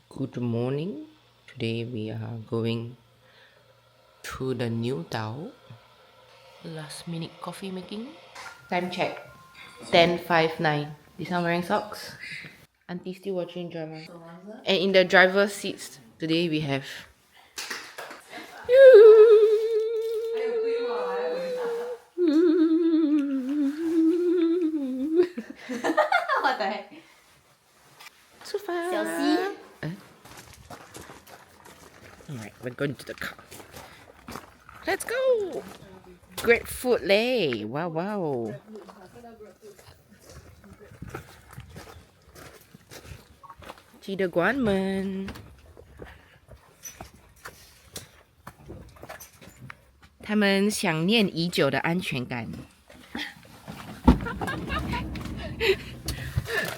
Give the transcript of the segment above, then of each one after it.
Good morning. Today we are going to the new Tao. Last minute coffee making. Time check. 10:59. This one wearing socks. Auntie still watching drama. And in the driver's seats today we have What the heck? so far. 小溪 Alright, we're going to the car. Let's go! Great food leh! Wow, wow. 记得关门。他们想念已久的安全感，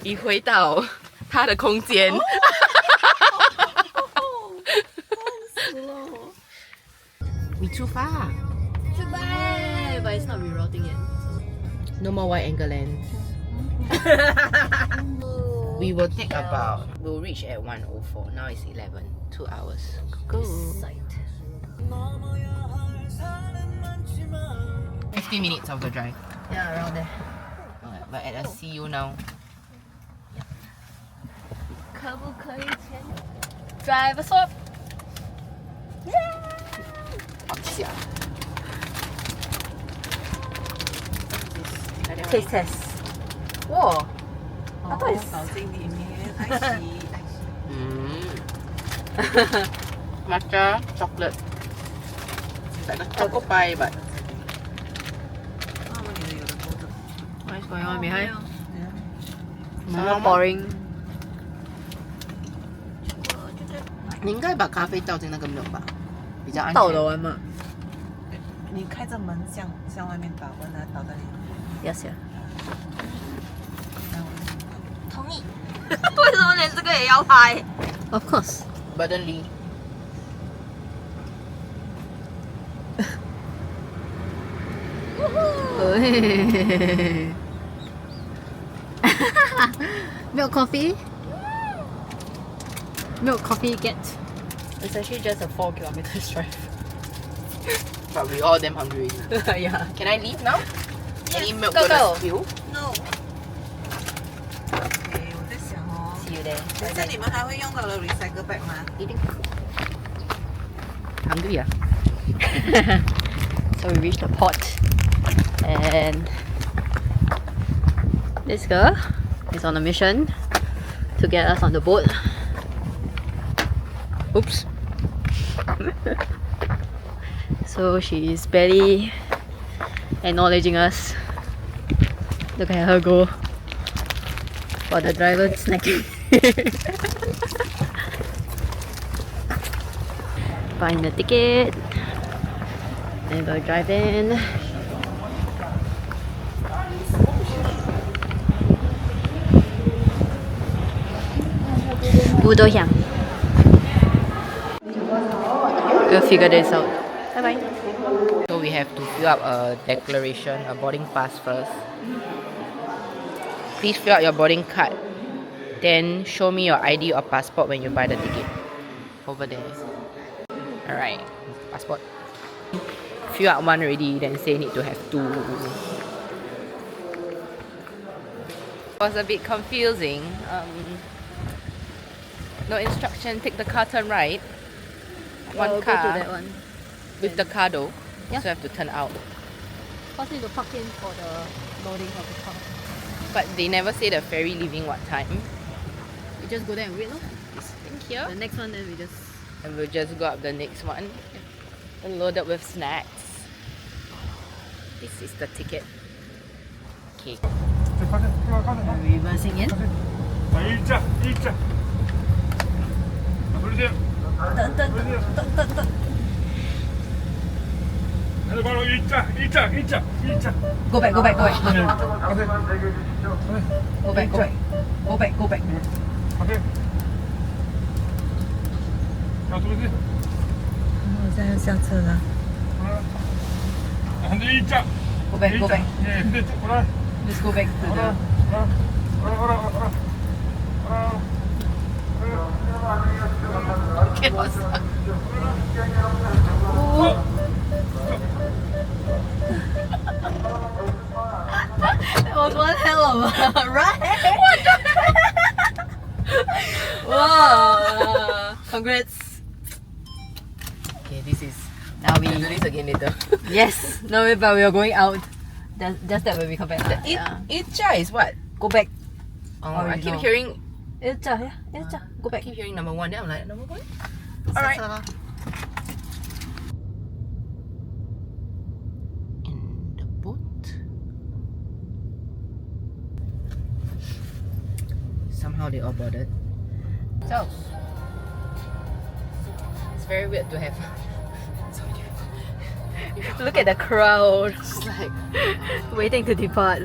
已回到他的空间。We too far. Goodbye! But it's not rerouting yet. No more wide angle lens. We will take about. We'll reach at 1:04. Now it's 11. 2 hours. Go. Sight. 50 minutes of the drive. Yeah, around there. Alright, but at a see you now. 可不可以前 Driver swap? Yeah. Taste test. Whoa! I thought it's 倒进里面，爱惜。Matcha chocolate. Like a choco pie, but 那么你的有的多的。 What is going on behind? 对啊 So boring. 你应该把咖啡倒进那个 milk 吧，比较安全。倒得完吗？你开着门向外面倒，不然它倒在里面。 Yes, yeah. 然后同意。为什么连这个也要拍 ？Of course. Burden Lee. Milk coffee. Milk coffee get. It's actually just a 4 kilometers drive. But we all damn hungry. Yeah. Can I leave now? Any milk go, gonna go. spill? No。哎，我在想哦， See you there. 等下你们还会用到的 recycle bag 吗？一定。 Hungry ah? So we reached the port, and this girl is on a mission to get us on the boat. Oops. So she is barely acknowledging us. Look at her go. While the driver snacking. Buying the ticket. And go drive in. Udo Island. We'll figure this out. Bye bye. So we have to fill up a declaration, a boarding pass first. Please fill out your boarding card. Then show me your ID or passport when you buy the ticket. Over there. Alright, passport. Fill out one already, then say need to have 2. Was a bit confusing. No instruction, take the car turn right. One We'll car go to that one. with the car though. Yeah. So have to turn out. First need to park in for the loading of the car. But they never say the ferry leaving what time. We just go there and wait, no? Think here. The next one then we just... And we'll just go up the next one. And load up with snacks. This is the ticket. Okay. reversing in. 一架。不是这样。等。还是把我一架。Go back. OK。Go back. OK。要出去。我现在要下车了。还是一架。 Go back. 过来。 Let's go back to the... That was one hell of a ride. Wow! Congrats. Okay, this is. Now we We'll do this again later. yes. No, but we are going out. Just that when we come back. Itcha is what? Go back. Oh, I keep Original. hearing. Yeah. Go I back. keep hearing number one. Then I'm like number one. Alright. In the boat. Somehow they all boarded. So it's very weird to have. Look at the crowd It's like waiting to depart.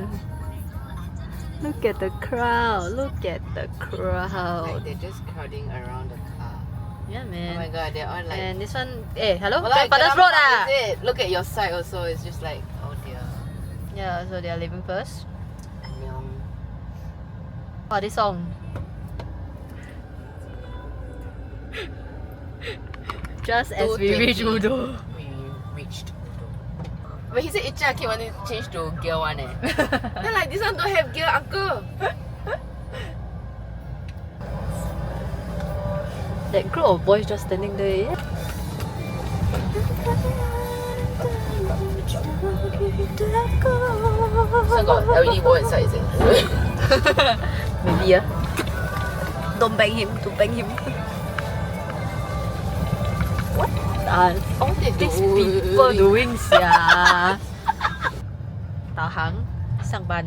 Look at the crowd. Look at the crowd. they're just crowding around the car. Yeah, Oh man. my god, they're all like. And this one, hello, Well, like, Grandfather's kenapa Road ah. is it? Look at your side also. It's just like, oh dear. Yeah, so they are leaving first. Annyeong. Oh, this song. Just as we reach 2:20. Udo. We reached Udo. But he said Itcha came on to change to gear 1 eh. Then like, this one don't have gear, uncle. That group of boys just standing there. Yeah. So got LED wall inside, is it? Maybe yeah. Don't bang him. Don't bang him. What are Oh, they these do. people doing, sia? Tahang, 上班。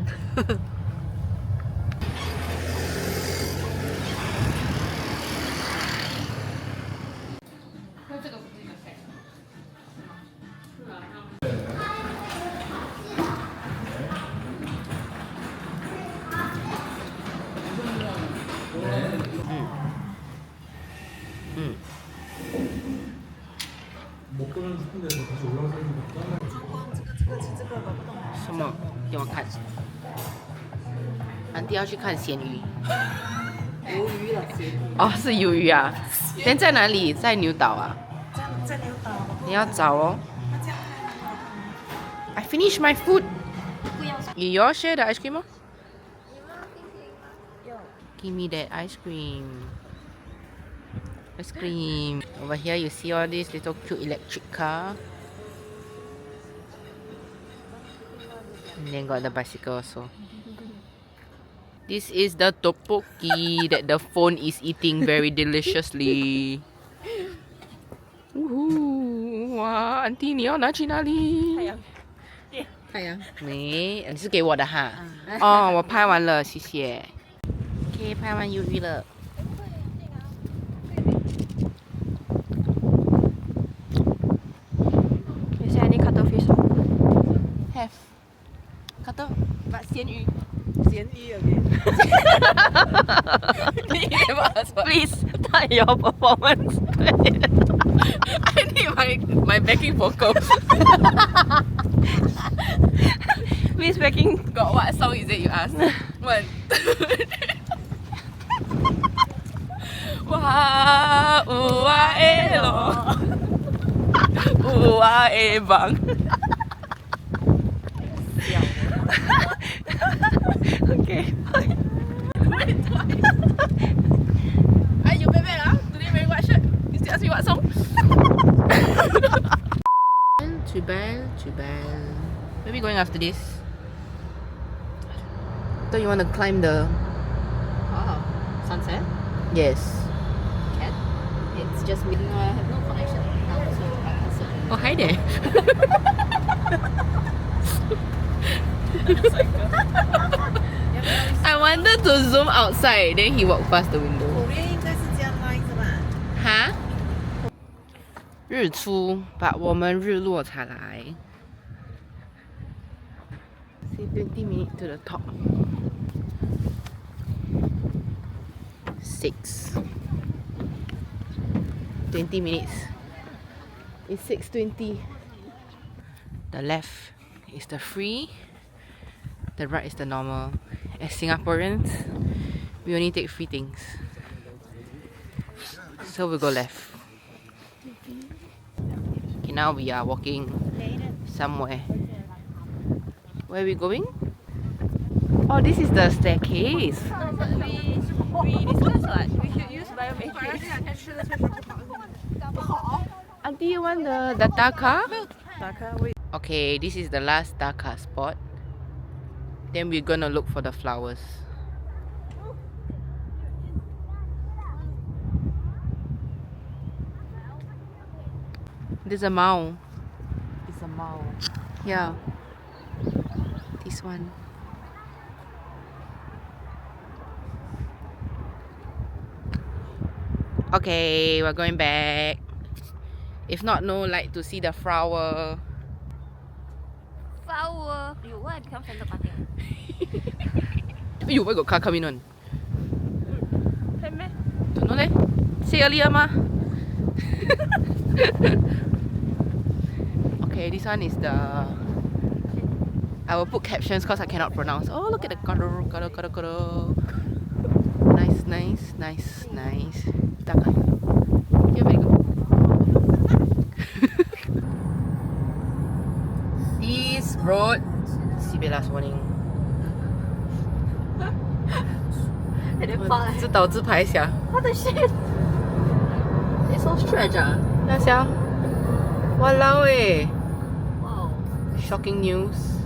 什么？给我看。安迪要去看咸鱼。哦，是鱿鱼啊。人在哪里？在牛岛啊。在牛岛。你要找哦。那这样看 I finished my food. You all share the ice cream? Give me that ice cream. Ice cream. Over here you see all these little cute electric car. And then got the bicycle also. This is the tteokbokki that the phone is eating very deliciously. Woohoo! 哇，安迪，你要拿去哪里？太阳。没，你是给我的哈。哦，我拍完了，谢谢。OK，拍完鱿鱼了。Is there any cuttlefish? Have. Kata, but 咸鱼。咸鱼 again. Please, start your performance. I need my backing vocal. Please backing. Got what song is it you ask? 1, 2, 哇呜哇哎咯，呜哇哎棒。Okay. Are you back ah? Today wearing what shirt? You still ask me what song? Jubal. Where are we going after this? Don't you want to climb the... Oh, sunset? Yes. Cat? It's just me. No, I have no connection now, so I answered. Oh, hi there. I wanted to zoom outside, then he walked past the window. 口令应该是这样拉是吧？哈？日出，把我们日落才来。See 20 minutes to the top. 6. 20 minutes. It's 6:20. The left is the free. The right is the normal. As Singaporeans, we only take free things. So we'll go left. now we are walking somewhere. Where are we going? Oh, this is the staircase. No, but we discussed what we should use biometrics. Auntie, you want the Dhaka? Dhaka, wait. Okay, this is the last Dhaka spot. Then we're gonna look for the flowers. There's a mall. It's a mall. Yeah. This one. Okay, we're going back. If not, no light to see the flower. Flower. You why become center parting? You where got car coming on? Can meh? Don't know leh. Say earlier ma. Okay, this one is the. I will put captions because I cannot pronounce. Oh, look at the color. Nice. Dhaka. Here we go. This road. Sibella's warning. And then fuck. 自导自拍下。 What the shit? It's so stretch ah. 那下。Walao eh. Wow. Shocking news.